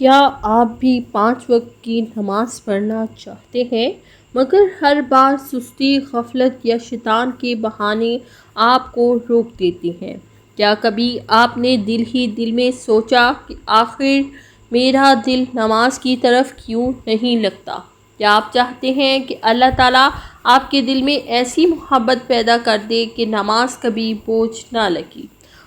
کیا آپ بھی 5 وقت کی نماز پڑھنا چاہتے ہیں مگر ہر بار سستی، غفلت یا شیطان کے بہانے آپ کو روک دیتی ہیں؟ کیا کبھی آپ نے دل ہی دل میں سوچا کہ آخر میرا دل نماز کی طرف کیوں نہیں لگتا؟ کیا آپ چاہتے ہیں کہ اللہ تعالیٰ آپ کے دل میں ایسی محبت پیدا کر دے کہ نماز کبھی بوجھ نہ لگے؟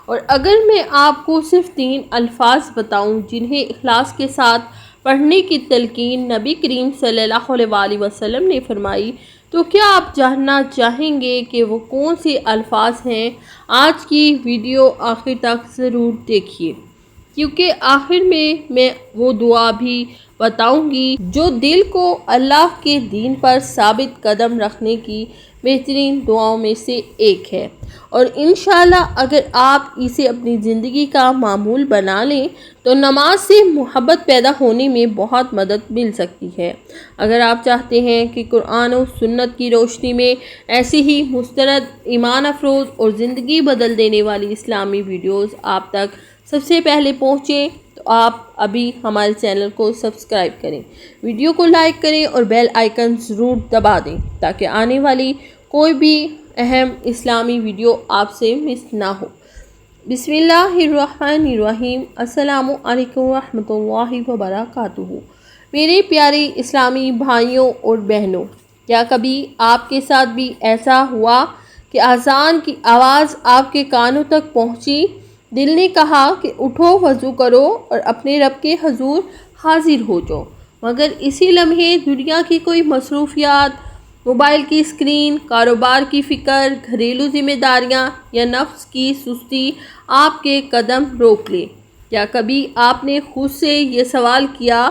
اور اگر میں آپ کو صرف 3 الفاظ بتاؤں جنہیں اخلاص کے ساتھ پڑھنے کی تلقین نبی کریم صلی اللہ علیہ وسلم نے فرمائی، تو کیا آپ جاننا چاہیں گے کہ وہ کون سے الفاظ ہیں؟ آج کی ویڈیو آخر تک ضرور دیکھیے، کیونکہ آخر میں وہ دعا بھی بتاؤں گی جو دل کو اللہ کے دین پر ثابت قدم رکھنے کی بہترین دعاؤں میں سے ایک ہے، اور انشاءاللہ اگر آپ اسے اپنی زندگی کا معمول بنا لیں تو نماز سے محبت پیدا ہونے میں بہت مدد مل سکتی ہے۔ اگر آپ چاہتے ہیں کہ قرآن و سنت کی روشنی میں ایسی ہی مستند، ایمان افروز اور زندگی بدل دینے والی اسلامی ویڈیوز آپ تک سب سے پہلے پہنچیں تو آپ ابھی ہمارے چینل کو سبسکرائب کریں، ویڈیو کو لائک کریں اور بیل آئیکن ضرور دبا دیں تاکہ آنے والی کوئی بھی اہم اسلامی ویڈیو آپ سے مس نہ ہو۔ بسم اللہ الرحمن الرحیم۔ السلام علیکم ورحمۃ اللہ وبرکاتہ۔ میرے پیارے اسلامی بھائیوں اور بہنوں، کیا کبھی آپ کے ساتھ بھی ایسا ہوا کہ اذان کی آواز آپ کے کانوں تک پہنچی، دل نے کہا کہ اٹھو، وضو کرو اور اپنے رب کے حضور حاضر ہو جاؤ، مگر اسی لمحے دنیا کی کوئی مصروفیات، موبائل کی اسکرین، کاروبار کی فکر، گھریلو ذمہ داریاں یا نفس کی سستی آپ کے قدم روک لے؟ کیا کبھی آپ نے خود سے یہ سوال کیا،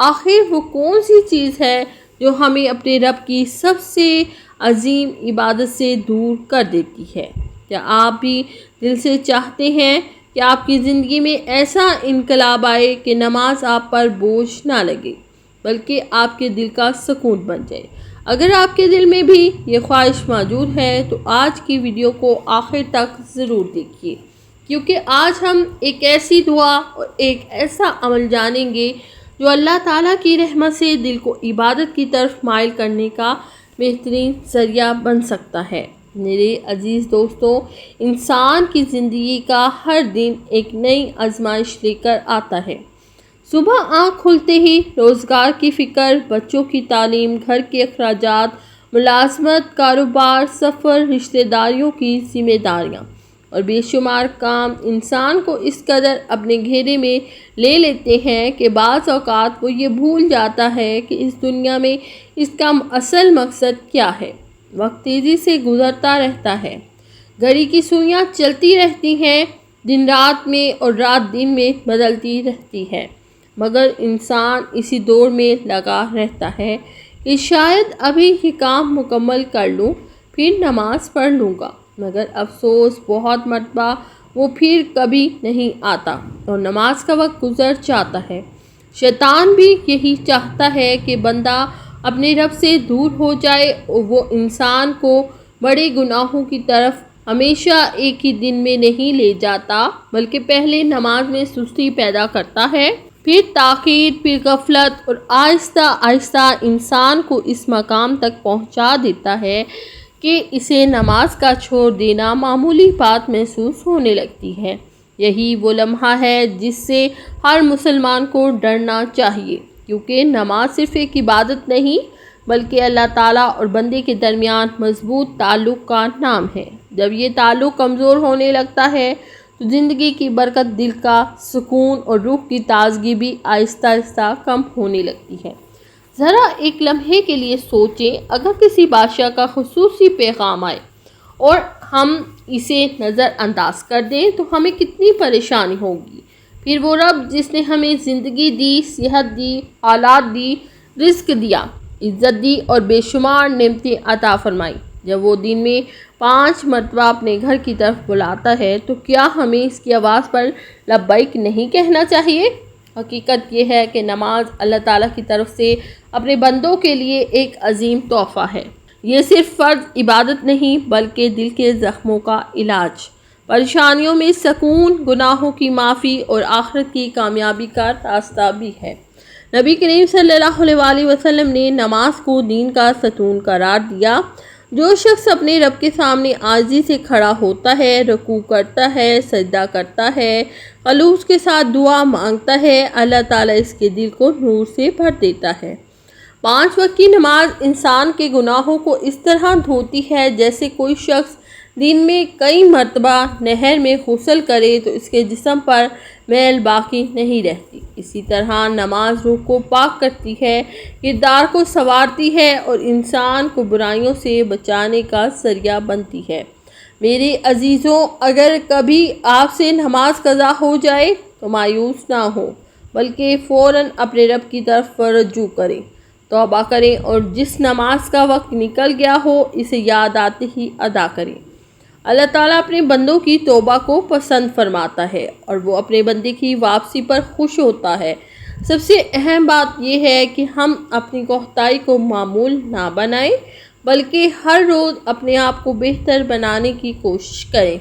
آخر وہ کون سی چیز ہے جو ہمیں اپنے رب کی سب سے عظیم عبادت سے دور کر دیتی ہے؟ کیا آپ بھی دل سے چاہتے ہیں کہ آپ کی زندگی میں ایسا انقلاب آئے کہ نماز آپ پر بوجھ نہ لگے بلکہ آپ کے دل کا سکون بن جائے؟ اگر آپ کے دل میں بھی یہ خواہش موجود ہے تو آج کی ویڈیو کو آخر تک ضرور دیکھیے، کیونکہ آج ہم ایک ایسی دعا اور ایک ایسا عمل جانیں گے جو اللہ تعالیٰ کی رحمت سے دل کو عبادت کی طرف مائل کرنے کا بہترین ذریعہ بن سکتا ہے۔ میرے عزیز دوستو، انسان کی زندگی کا ہر دن ایک نئی آزمائش لے کر آتا ہے۔ صبح آنکھ کھلتے ہی روزگار کی فکر، بچوں کی تعلیم، گھر کے اخراجات، ملازمت، کاروبار، سفر، رشتہ داریوں کی ذمہ داریاں اور بے شمار کام انسان کو اس قدر اپنے گھیرے میں لے لیتے ہیں کہ بعض اوقات وہ یہ بھول جاتا ہے کہ اس دنیا میں اس کا اصل مقصد کیا ہے۔ وقت تیزی سے گزرتا رہتا ہے، گھڑی کی سوئیاں چلتی رہتی ہیں، دن رات میں اور رات دن میں بدلتی رہتی ہے، مگر انسان اسی دور میں لگا رہتا ہے کہ شاید ابھی یہ کام مکمل کر لوں پھر نماز پڑھ لوں گا، مگر افسوس بہت مرتبہ وہ پھر کبھی نہیں آتا اور نماز کا وقت گزر جاتا ہے۔ شیطان بھی یہی چاہتا ہے کہ بندہ اپنے رب سے دور ہو جائے، اور وہ انسان کو بڑے گناہوں کی طرف ہمیشہ ایک ہی دن میں نہیں لے جاتا بلکہ پہلے نماز میں سستی پیدا کرتا ہے، پھر تاخیر، پھر غفلت، اور آہستہ آہستہ انسان کو اس مقام تک پہنچا دیتا ہے کہ اسے نماز کا چھوڑ دینا معمولی بات محسوس ہونے لگتی ہے۔ یہی وہ لمحہ ہے جس سے ہر مسلمان کو ڈرنا چاہیے، کیونکہ نماز صرف ایک عبادت نہیں بلکہ اللہ تعالیٰ اور بندے کے درمیان مضبوط تعلق کا نام ہے۔ جب یہ تعلق کمزور ہونے لگتا ہے تو زندگی کی برکت، دل کا سکون اور روح کی تازگی بھی آہستہ آہستہ کم ہونے لگتی ہے۔ ذرا ایک لمحے کے لیے سوچیں، اگر کسی بادشاہ کا خصوصی پیغام آئے اور ہم اسے نظر انداز کر دیں تو ہمیں کتنی پریشانی ہوگی۔ پھر وہ رب جس نے ہمیں زندگی دی، صحت دی، اولاد دی، رزق دیا، عزت دی اور بے شمار نعمتیں عطا فرمائی، جب وہ دن میں 5 مرتبہ اپنے گھر کی طرف بلاتا ہے تو کیا ہمیں اس کی آواز پر لبیک نہیں کہنا چاہیے؟ حقیقت یہ ہے کہ نماز اللہ تعالیٰ کی طرف سے اپنے بندوں کے لیے ایک عظیم تحفہ ہے۔ یہ صرف فرض عبادت نہیں بلکہ دل کے زخموں کا علاج، پریشانیوں میں سکون، گناہوں کی معافی اور آخرت کی کامیابی کا راستہ بھی ہے۔ نبی کریم صلی اللہ علیہ وسلم نے نماز کو دین کا ستون قرار دیا۔ جو شخص اپنے رب کے سامنے عاجزی سے کھڑا ہوتا ہے، رکوع کرتا ہے، سجدہ کرتا ہے، خلوص کے ساتھ دعا مانگتا ہے، اللہ تعالیٰ اس کے دل کو نور سے بھر دیتا ہے۔ 5 وقت کی نماز انسان کے گناہوں کو اس طرح دھوتی ہے جیسے کوئی شخص دن میں کئی مرتبہ نہر میں غسل کرے تو اس کے جسم پر میل باقی نہیں رہتی۔ اسی طرح نماز روح کو پاک کرتی ہے، کردار کو سنوارتی ہے اور انسان کو برائیوں سے بچانے کا ذریعہ بنتی ہے۔ میرے عزیزوں، اگر کبھی آپ سے نماز قضا ہو جائے تو مایوس نہ ہو، بلکہ فوراً اپنے رب کی طرف رجوع کریں، توبہ کریں اور جس نماز کا وقت نکل گیا ہو اسے یاد آتے ہی ادا کریں۔ اللہ تعالیٰ اپنے بندوں کی توبہ کو پسند فرماتا ہے اور وہ اپنے بندے کی واپسی پر خوش ہوتا ہے۔ سب سے اہم بات یہ ہے کہ ہم اپنی کوتاہی کو معمول نہ بنائیں، بلکہ ہر روز اپنے آپ کو بہتر بنانے کی کوشش کریں۔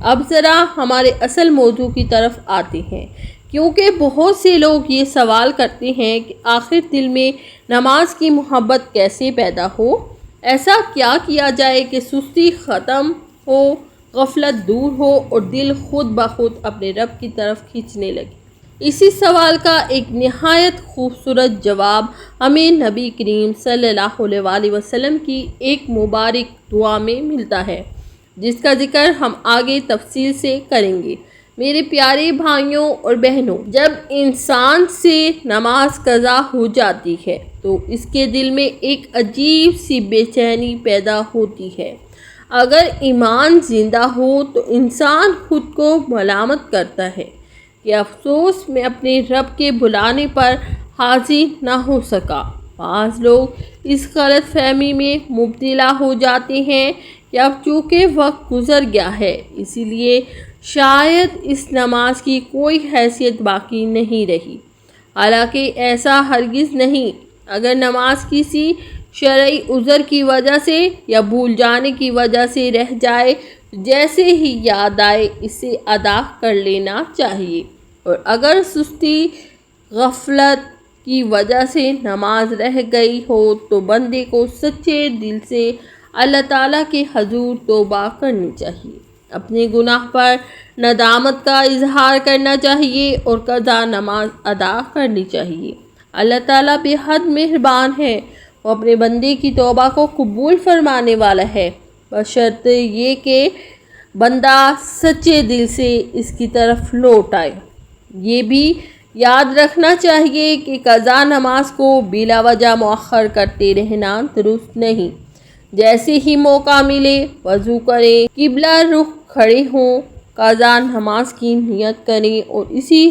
اب ذرا ہمارے اصل موضوع کی طرف آتے ہیں، کیونکہ بہت سے لوگ یہ سوال کرتے ہیں کہ آخر دل میں نماز کی محبت کیسے پیدا ہو؟ ایسا کیا کیا جائے کہ سستی ختم ہو، غفلت دور ہو اور دل خود بخود اپنے رب کی طرف کھینچنے لگے؟ اسی سوال کا ایک نہایت خوبصورت جواب ہمیں نبی کریم صلی اللہ علیہ وسلم کی ایک مبارک دعا میں ملتا ہے، جس کا ذکر ہم آگے تفصیل سے کریں گے۔ میرے پیارے بھائیوں اور بہنوں، جب انسان سے نماز قضا ہو جاتی ہے تو اس کے دل میں ایک عجیب سی بے چینی پیدا ہوتی ہے۔ اگر ایمان زندہ ہو تو انسان خود کو ملامت کرتا ہے کہ افسوس میں اپنے رب کے بلانے پر حاضر نہ ہو سکا۔ بعض لوگ اس غلط فہمی میں مبتلا ہو جاتے ہیں کہ اب چونکہ وقت گزر گیا ہے اسی لیے شاید اس نماز کی کوئی حیثیت باقی نہیں رہی، حالانکہ ایسا ہرگز نہیں۔ اگر نماز کسی شرعی عذر کی وجہ سے یا بھول جانے کی وجہ سے رہ جائے تو جیسے ہی یاد آئے اسے ادا کر لینا چاہیے، اور اگر سستی غفلت کی وجہ سے نماز رہ گئی ہو تو بندے کو سچے دل سے اللہ تعالیٰ کے حضور توبہ کرنی چاہیے، اپنے گناہ پر ندامت کا اظہار کرنا چاہیے اور قضا نماز ادا کرنی چاہیے۔ اللہ تعالیٰ بے حد مہربان ہے، وہ اپنے بندے کی توبہ کو قبول فرمانے والا ہے، بشرط یہ کہ بندہ سچے دل سے اس کی طرف لوٹ آئے۔ یہ بھی یاد رکھنا چاہیے کہ قضا نماز کو بلا وجہ مؤخر کرتے رہنا درست نہیں۔ جیسے ہی موقع ملے وضو کریں، قبلہ رخ کھڑے ہوں، قضا نماز کی نیت کریں اور اسی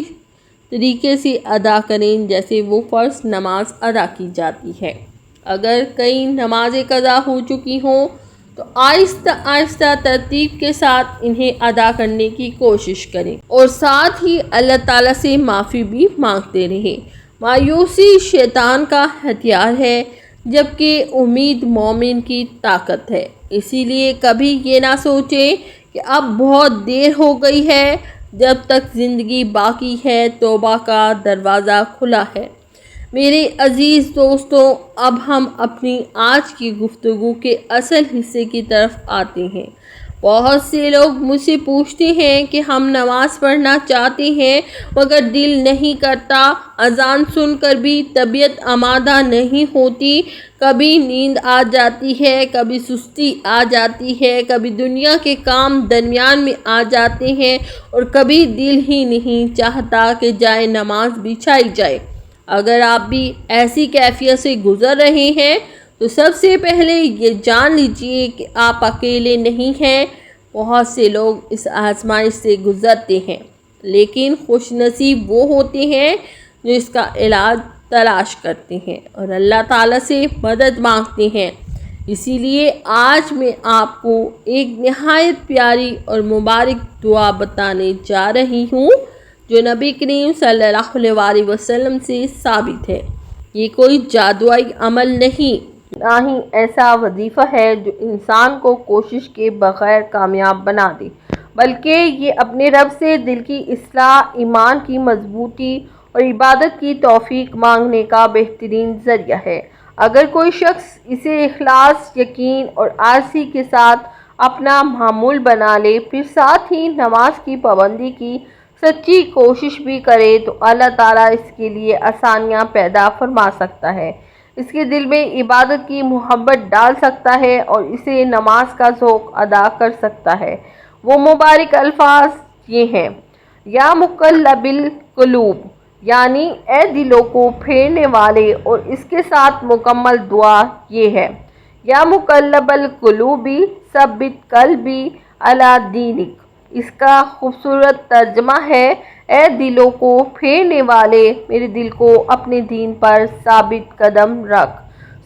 طریقے سے ادا کریں جیسے وہ فرض نماز ادا کی جاتی ہے۔ اگر کئی نمازیں قضا ہو چکی ہوں تو آہستہ آہستہ ترتیب کے ساتھ انہیں ادا کرنے کی کوشش کریں اور ساتھ ہی اللہ تعالیٰ سے معافی بھی مانگتے رہیں۔ مایوسی شیطان کا ہتھیار ہے، جبکہ امید مومن کی طاقت ہے۔ اسی لیے کبھی یہ نہ سوچیں کہ اب بہت دیر ہو گئی ہے، جب تک زندگی باقی ہے توبہ کا دروازہ کھلا ہے۔ میرے عزیز دوستوں، اب ہم اپنی آج کی گفتگو کے اصل حصے کی طرف آتے ہیں۔ بہت سے لوگ مجھ سے پوچھتے ہیں کہ ہم نماز پڑھنا چاہتے ہیں مگر دل نہیں کرتا، اذان سن کر بھی طبیعت آمادہ نہیں ہوتی، کبھی نیند آ جاتی ہے، کبھی سستی آ جاتی ہے، کبھی دنیا کے کام درمیان میں آ جاتے ہیں اور کبھی دل ہی نہیں چاہتا کہ جائے نماز بچھائی جائے۔ اگر آپ بھی ایسی کیفیت سے گزر رہے ہیں تو سب سے پہلے یہ جان لیجئے کہ آپ اکیلے نہیں ہیں۔ بہت سے لوگ اس آزمائش سے گزرتے ہیں، لیکن خوش نصیب وہ ہوتے ہیں جو اس کا علاج تلاش کرتے ہیں اور اللہ تعالیٰ سے مدد مانگتے ہیں۔ اسی لیے آج میں آپ کو ایک نہایت پیاری اور مبارک دعا بتانے جا رہی ہوں جو نبی کریم صلی اللہ علیہ وسلم سے ثابت ہے۔ یہ کوئی جادوئی عمل نہیں، نہ ہی ایسا وظیفہ ہے جو انسان کو کوشش کے بغیر کامیاب بنا دے، بلکہ یہ اپنے رب سے دل کی اصلاح، ایمان کی مضبوطی اور عبادت کی توفیق مانگنے کا بہترین ذریعہ ہے۔ اگر کوئی شخص اسے اخلاص، یقین اور عاجزی کے ساتھ اپنا معمول بنا لے، پھر ساتھ ہی نماز کی پابندی کی سچی کوشش بھی کرے، تو اللہ تعالیٰ اس کے لیے آسانیاں پیدا فرما سکتا ہے، اس کے دل میں عبادت کی محبت ڈال سکتا ہے اور اسے نماز کا ذوق ادا کر سکتا ہے۔ وہ مبارک الفاظ یہ ہیں: یا مقلب القلوب، یعنی اے دلوں کو پھیرنے والے، اور اس کے ساتھ مکمل دعا یہ ہے: یا مقلب القلوب ثبت قلبی علی دینک۔ اس کا خوبصورت ترجمہ ہے: اے دلوں کو پھیرنے والے، میرے دل کو اپنے دین پر ثابت قدم رکھ۔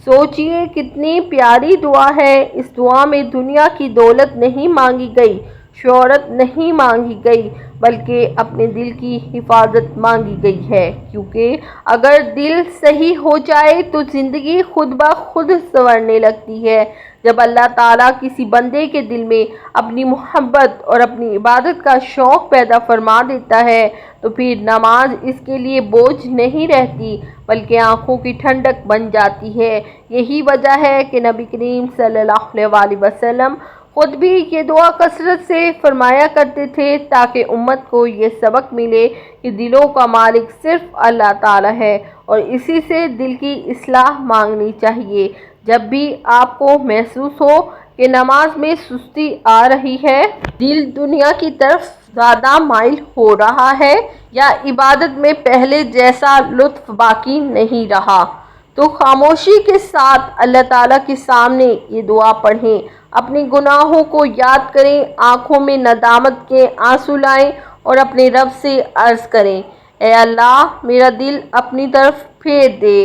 سوچئے کتنی پیاری دعا ہے۔ اس دعا میں دنیا کی دولت نہیں مانگی گئی، شہرت نہیں مانگی گئی، بلکہ اپنے دل کی حفاظت مانگی گئی ہے، کیونکہ اگر دل صحیح ہو جائے تو زندگی خود بخود سنورنے لگتی ہے۔ جب اللہ تعالیٰ کسی بندے کے دل میں اپنی محبت اور اپنی عبادت کا شوق پیدا فرما دیتا ہے تو پھر نماز اس کے لیے بوجھ نہیں رہتی، بلکہ آنکھوں کی ٹھنڈک بن جاتی ہے۔ یہی وجہ ہے کہ نبی کریم صلی اللہ علیہ وسلم خود بھی یہ دعا کثرت سے فرمایا کرتے تھے، تاکہ امت کو یہ سبق ملے کہ دلوں کا مالک صرف اللہ تعالیٰ ہے اور اسی سے دل کی اصلاح مانگنی چاہیے۔ جب بھی آپ کو محسوس ہو کہ نماز میں سستی آ رہی ہے، دل دنیا کی طرف زیادہ مائل ہو رہا ہے، یا عبادت میں پہلے جیسا لطف باقی نہیں رہا، تو خاموشی کے ساتھ اللہ تعالیٰ کے سامنے یہ دعا پڑھیں، اپنے گناہوں کو یاد کریں، آنکھوں میں ندامت کے آنسو لائیں اور اپنے رب سے عرض کریں: اے اللہ، میرا دل اپنی طرف پھیر دے،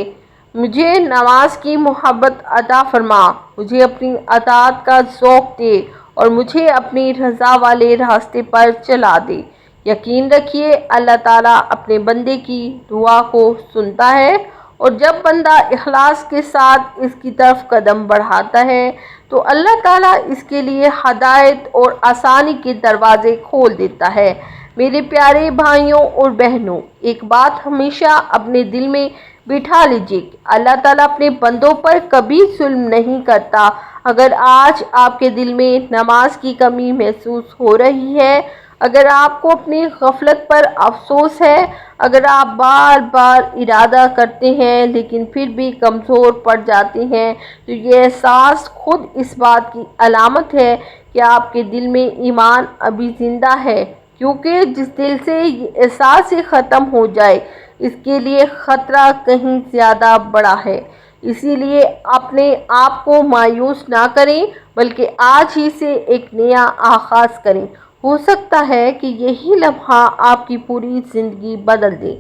مجھے نماز کی محبت عطا فرما، مجھے اپنی اطاعت کا ذوق دے اور مجھے اپنی رضا والے راستے پر چلا دے۔ یقین رکھیے اللہ تعالیٰ اپنے بندے کی دعا کو سنتا ہے، اور جب بندہ اخلاص کے ساتھ اس کی طرف قدم بڑھاتا ہے تو اللہ تعالیٰ اس کے لیے ہدایت اور آسانی کے دروازے کھول دیتا ہے۔ میرے پیارے بھائیوں اور بہنوں، ایک بات ہمیشہ اپنے دل میں بٹھا لیجیے کہ اللہ تعالیٰ اپنے بندوں پر کبھی ظلم نہیں کرتا۔ اگر آج آپ کے دل میں نماز کی کمی محسوس ہو رہی ہے، اگر آپ کو اپنی غفلت پر افسوس ہے، اگر آپ بار بار ارادہ کرتے ہیں لیکن پھر بھی کمزور پڑ جاتے ہیں، تو یہ احساس خود اس بات کی علامت ہے کہ آپ کے دل میں ایمان ابھی زندہ ہے، کیونکہ جس دل سے یہ احساس ہی ختم ہو جائے، اس کے لیے خطرہ کہیں زیادہ بڑا ہے۔ اسی لیے اپنے آپ کو مایوس نہ کریں، بلکہ آج ہی سے ایک نیا آغاز کریں۔ ہو سکتا ہے کہ یہی لمحہ آپ کی پوری زندگی بدل دے۔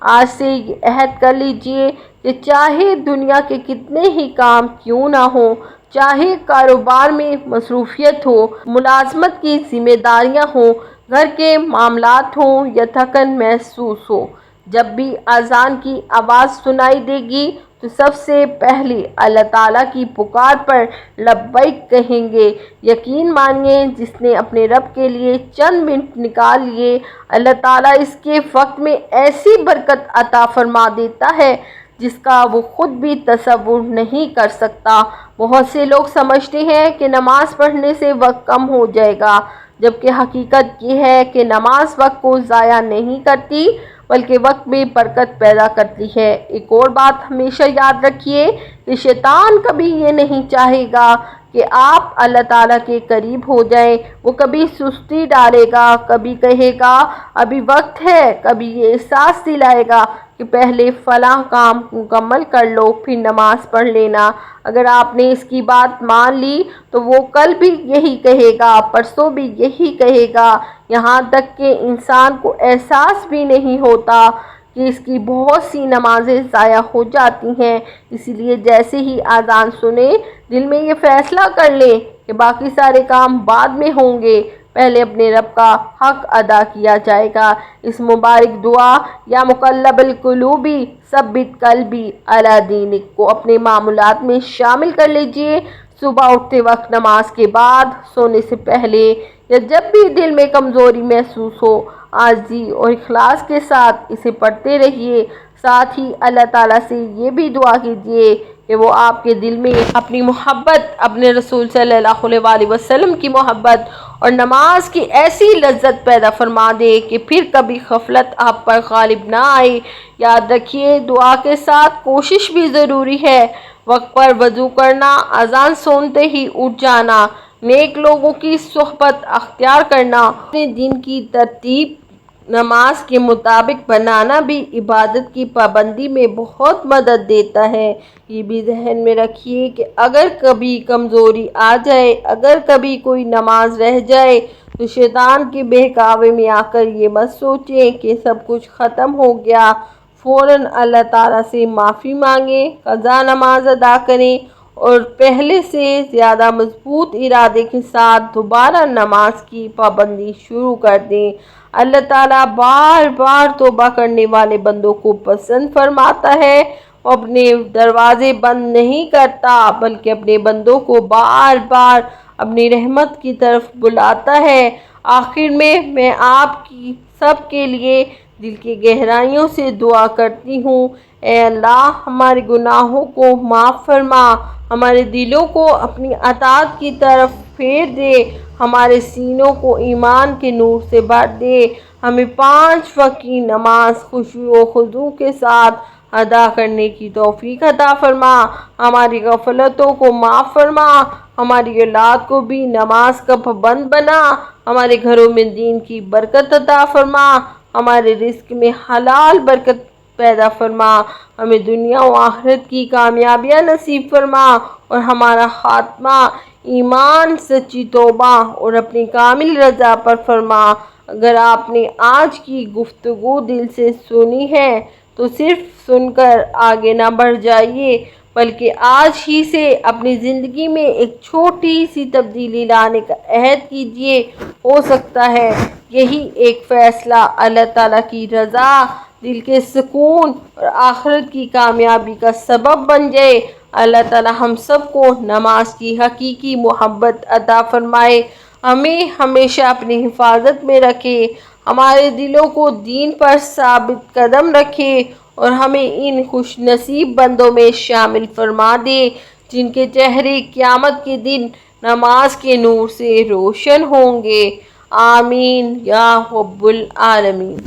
آج سے یہ عہد کر لیجئے کہ چاہے دنیا کے کتنے ہی کام کیوں نہ ہوں، چاہے کاروبار میں مصروفیت ہو، ملازمت کی ذمہ داریاں ہوں، گھر کے معاملات ہوں یا تھکن محسوس ہو، جب بھی اذان کی آواز سنائی دے گی تو سب سے پہلے اللہ تعالیٰ کی پکار پر لبیک کہیں گے۔ یقین مانیے، جس نے اپنے رب کے لیے چند منٹ نکال لیے، اللہ تعالیٰ اس کے وقت میں ایسی برکت عطا فرما دیتا ہے جس کا وہ خود بھی تصور نہیں کر سکتا۔ بہت سے لوگ سمجھتے ہیں کہ نماز پڑھنے سے وقت کم ہو جائے گا، جبکہ حقیقت یہ ہے کہ نماز وقت کو ضائع نہیں کرتی بلکہ وقت میں برکت پیدا کرتی ہے۔ ایک اور بات ہمیشہ یاد رکھیے کہ شیطان کبھی یہ نہیں چاہے گا کہ آپ اللہ تعالیٰ کے قریب ہو جائیں۔ وہ کبھی سستی ڈالے گا، کبھی کہے گا ابھی وقت ہے، کبھی یہ احساس دلائے گا کہ پہلے فلاں کام مکمل کر لو پھر نماز پڑھ لینا۔ اگر آپ نے اس کی بات مان لی تو وہ کل بھی یہی کہے گا، پرسوں بھی یہی کہے گا، یہاں تک کہ انسان کو احساس بھی نہیں ہوتا کہ اس کی بہت سی نمازیں ضائع ہو جاتی ہیں۔ اسی لیے جیسے ہی اذان سنے، دل میں یہ فیصلہ کر لیں کہ باقی سارے کام بعد میں ہوں گے، پہلے اپنے رب کا حق ادا کیا جائے گا۔ اس مبارک دعا یا مقلب القلوب ثبت قلبی علی دینک کو اپنے معمولات میں شامل کر لیجئے۔ صبح اٹھتے وقت، نماز کے بعد، سونے سے پہلے یا جب بھی دل میں کمزوری محسوس ہو، عاجزی اور اخلاص کے ساتھ اسے پڑھتے رہیے۔ ساتھ ہی اللہ تعالیٰ سے یہ بھی دعا کیجیے کہ وہ آپ کے دل میں اپنی محبت، اپنے رسول صلی اللہ علیہ وسلم کی محبت اور نماز کی ایسی لذت پیدا فرما دے کہ پھر کبھی غفلت آپ پر غالب نہ آئے۔ یاد رکھیے، دعا کے ساتھ کوشش بھی ضروری ہے۔ وقت پر وضو کرنا، اذان سنتے ہی اٹھ جانا، نیک لوگوں کی صحبت اختیار کرنا، اپنے دن کی ترتیب نماز کے مطابق بنانا بھی عبادت کی پابندی میں بہت مدد دیتا ہے۔ یہ بھی ذہن میں رکھیے کہ اگر کبھی کمزوری آ جائے، اگر کبھی کوئی نماز رہ جائے تو شیطان کے بہکاوے میں آ کر یہ مت سوچیں کہ سب کچھ ختم ہو گیا۔ فوراً اللہ تعالیٰ سے معافی مانگیں، قضا نماز ادا کریں اور پہلے سے زیادہ مضبوط ارادے کے ساتھ دوبارہ نماز کی پابندی شروع کر دیں۔ اللہ تعالیٰ بار بار توبہ کرنے والے بندوں کو پسند فرماتا ہے۔ وہ اپنے دروازے بند نہیں کرتا بلکہ اپنے بندوں کو بار بار اپنی رحمت کی طرف بلاتا ہے۔ آخر میں آپ کی سب کے لیے دل کی گہرائیوں سے دعا کرتی ہوں، اے اللہ ہمارے گناہوں کو معاف فرما، ہمارے دلوں کو اپنی اطاعت کی طرف پھیر دے، ہمارے سینوں کو ایمان کے نور سے بھر دے، ہمیں 5 وقت کی نماز خشوع و خضوع کے ساتھ ادا کرنے کی توفیق عطا فرما، ہماری غفلتوں کو معاف فرما، ہماری اولاد کو بھی نماز کا پابند بنا، ہمارے گھروں میں دین کی برکت عطا فرما، ہمارے رزق میں حلال برکت پیدا فرما، ہمیں دنیا و آخرت کی کامیابیاں نصیب فرما اور ہمارا خاتمہ ایمان، سچی توبہ اور اپنی کامل رضا پر فرما۔ اگر آپ نے آج کی گفتگو دل سے سنی ہے تو صرف سن کر آگے نہ بڑھ جائیے بلکہ آج ہی سے اپنی زندگی میں ایک چھوٹی سی تبدیلی لانے کا عہد کیجیے۔ ہو سکتا ہے یہی ایک فیصلہ اللہ تعالیٰ کی رضا، دل کے سکون اور آخرت کی کامیابی کا سبب بن جائے۔ اللہ تعالیٰ ہم سب کو نماز کی حقیقی محبت عطا فرمائے، ہمیں ہمیشہ اپنی حفاظت میں رکھے، ہمارے دلوں کو دین پر ثابت قدم رکھے اور ہمیں ان خوش نصیب بندوں میں شامل فرما دے جن کے چہرے قیامت کے دن نماز کے نور سے روشن ہوں گے۔ آمین یا رب العالمین۔